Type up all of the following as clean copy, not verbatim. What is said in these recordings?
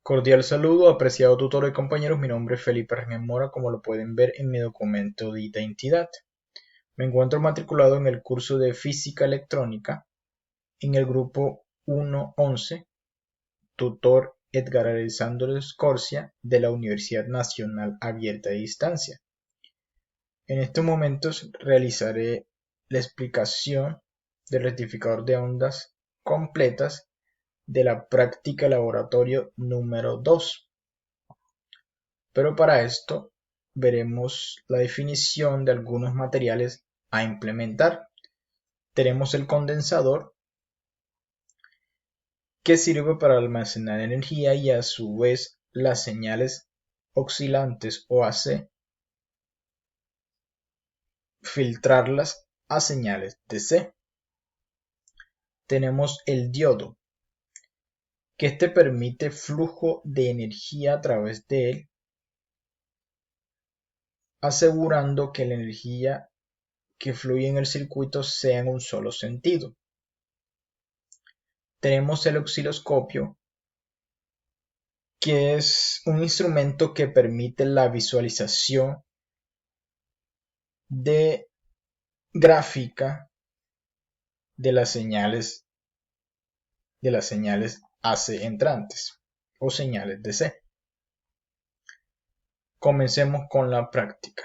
Cordial saludo, apreciado tutor y compañeros. Mi nombre es Felipe Rangel Mora, como lo pueden ver en mi documento de identidad. Me encuentro matriculado en el curso de Física Electrónica en el grupo 111, tutor Edgar Alessandro Scorsia de la Universidad Nacional Abierta de Distancia. En estos momentos realizaré la explicación del rectificador de ondas completas de la práctica laboratorio número 2. Pero para esto veremos la definición de algunos materiales a implementar. Tenemos el condensador, que sirve para almacenar energía, y a su vez las señales oscilantes o AC, filtrarlas a señales DC. Tenemos el diodo, que permite flujo de energía a través de él, asegurando que la energía que fluye en el circuito sea en un solo sentido. Tenemos el osciloscopio, que es un instrumento que permite la visualización de gráfica de las señales AC entrantes o señales DC. Comencemos con la práctica.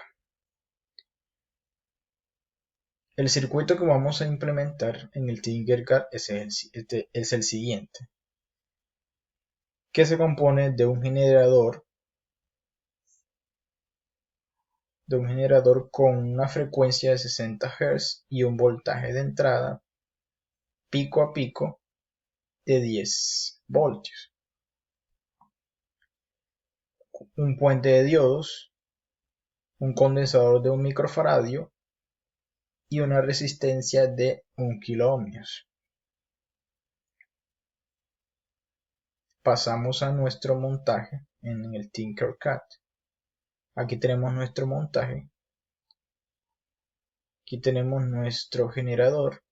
El circuito que vamos a implementar en el Tinkercad es el siguiente, que se compone de un generador con una frecuencia de 60 Hz y un voltaje de entrada pico a pico de 10 voltios, un puente de diodos, un condensador de 1 microfaradio y una resistencia de 1 kiloohmios. Pasamos a nuestro montaje en el Tinkercad. Aquí tenemos nuestro montaje. Aquí tenemos nuestro generador,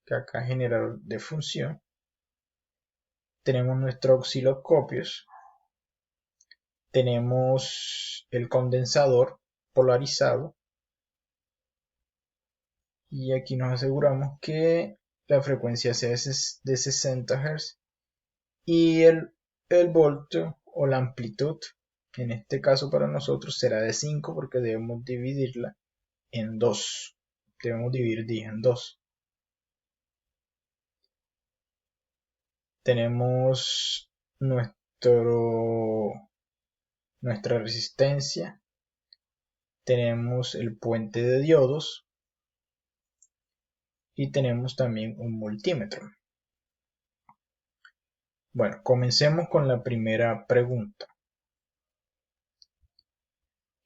que acá es generador de función. Tenemos nuestros osciloscopios. Tenemos el condensador polarizado. Y aquí nos aseguramos que la frecuencia sea de 60 Hz y el voltio o la amplitud, en este caso para nosotros será de 5, porque debemos dividirla en 2. Debemos dividir 10 en 2. Tenemos nuestra resistencia. Tenemos el puente de diodos. Y tenemos también un multímetro. Bueno, comencemos con la primera pregunta.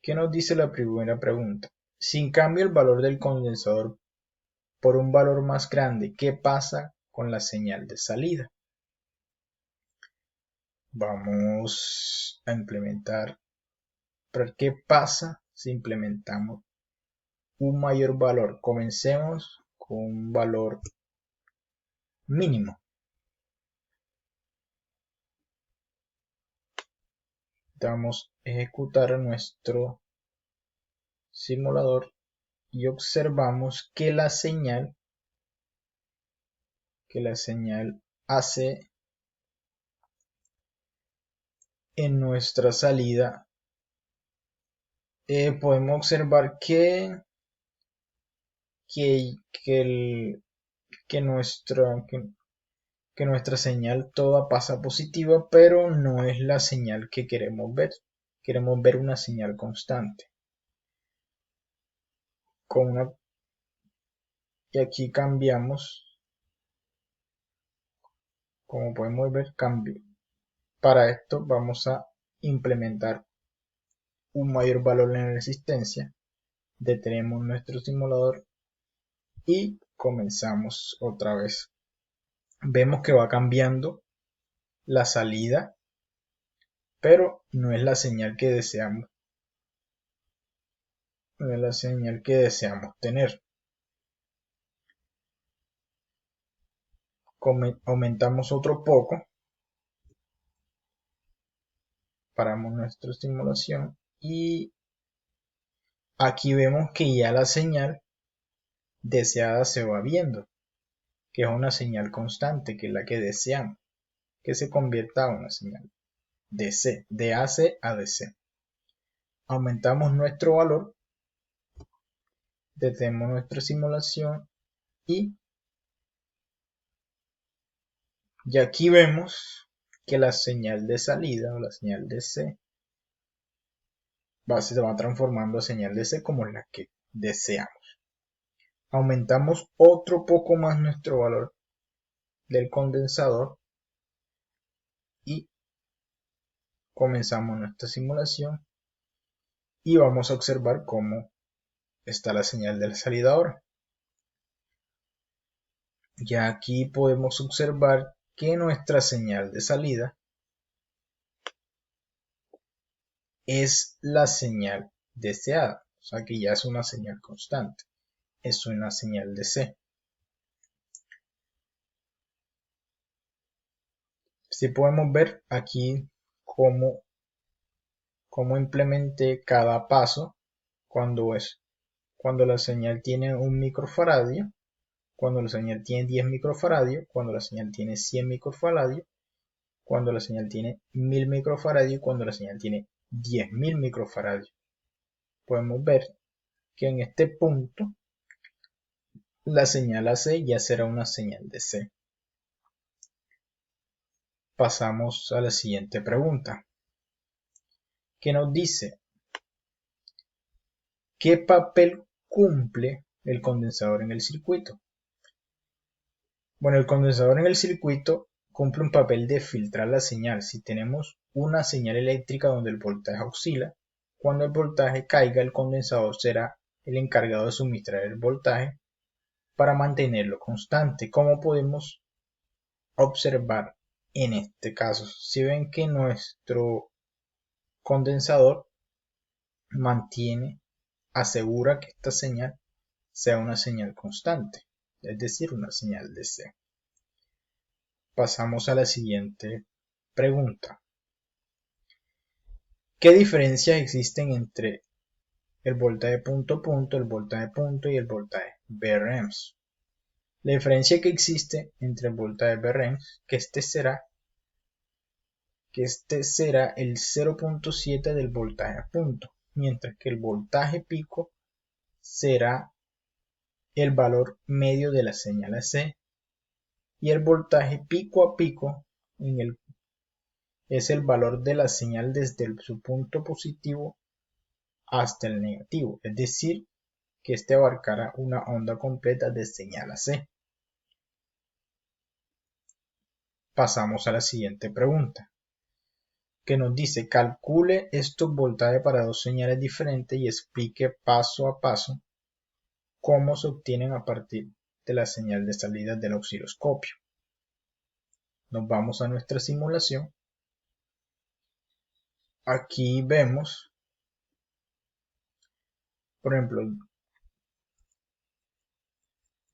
¿Qué nos dice la primera pregunta? Si cambio el valor del condensador por un valor más grande, ¿qué pasa con la señal de salida? Vamos a implementar. ¿Pero qué pasa si implementamos un mayor valor? Comencemos con un valor mínimo. Vamos a ejecutar nuestro simulador y observamos que la señal hace en nuestra salida. Podemos observar que nuestra señal toda pasa positiva, pero no es la señal que queremos ver. Queremos ver una señal constante. Y aquí cambiamos. Como podemos ver, cambio. Para esto vamos a implementar un mayor valor en la resistencia. Detenemos nuestro simulador y comenzamos otra vez. Vemos que va cambiando la salida, pero no es la señal que deseamos. No es la señal que deseamos tener. Aumentamos otro poco paramos nuestra simulación y aquí vemos que ya la señal deseada se va viendo, que es una señal constante, que es la que deseamos, que se convierta a una señal DC, de AC a DC. Aumentamos nuestro valor, detenemos nuestra simulación y aquí vemos que la señal de salida o la señal DC se va transformando a señal DC como la que deseamos. Aumentamos otro poco más nuestro valor del condensador y comenzamos nuestra simulación y vamos a observar cómo está la señal de la salida ahora. Ya aquí podemos observar que nuestra señal de salida es la señal deseada, o sea que ya es una señal constante, es una señal DC. Si podemos ver aquí cómo implementé cada paso cuando la señal tiene 1 microfaradio, cuando la señal tiene 10 microfaradios, cuando la señal tiene 100 microfaradios, cuando la señal tiene 1000 microfaradios y cuando la señal tiene 10.000 microfaradios. Podemos ver que en este punto la señal AC ya será una señal DC. Pasamos a la siguiente pregunta, que nos dice: ¿qué papel cumple el condensador en el circuito? Bueno, el condensador en el circuito cumple un papel de filtrar la señal. Si tenemos una señal eléctrica donde el voltaje oscila, cuando el voltaje caiga, el condensador será el encargado de suministrar el voltaje para mantenerlo constante. Como podemos observar en este caso, si ven que nuestro condensador asegura que esta señal sea una señal constante, es decir, una señal DC. Pasamos a la siguiente pregunta. ¿Qué diferencias existen entre el voltaje punto a punto, el voltaje punto y el voltaje VREMS? La diferencia que existe entre el voltaje VREMS, que este será el 0.7 del voltaje a punto, mientras que el voltaje pico será el valor medio de la señal AC y el voltaje pico a pico es el valor de la señal desde su punto positivo hasta el negativo, es decir, que este abarcará una onda completa de señal AC. Pasamos a la siguiente pregunta, que nos dice: calcule estos voltajes para dos señales diferentes y explique paso a paso cómo se obtienen a partir de la señal de salida del osciloscopio. Nos vamos a nuestra simulación. Aquí vemos, por ejemplo,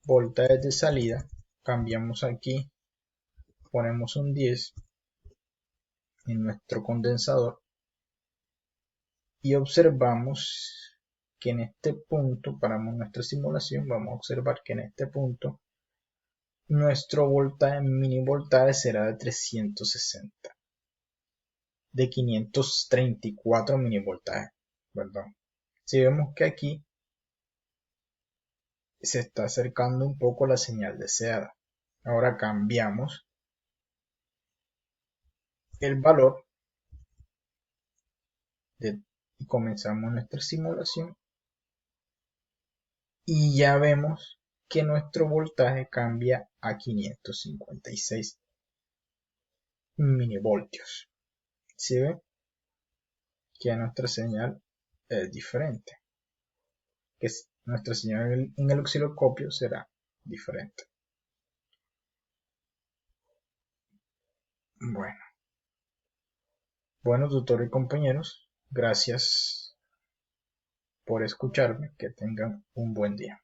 voltajes de salida. Cambiamos aquí, ponemos un 10 en nuestro condensador y observamos que en este punto, paramos nuestra simulación, vamos a observar que en este punto nuestro voltaje, mini voltaje, será de 360, de 534 mini voltaje, perdón. Si vemos que aquí se está acercando un poco la señal deseada, ahora cambiamos el valor y comenzamos nuestra simulación y ya vemos que nuestro voltaje cambia a 556 milivoltios. ¿Sí ven? Que nuestra señal es diferente, que nuestra señal en el osciloscopio será diferente. Bueno, tutores y compañeros, gracias por escucharme, que tengan un buen día.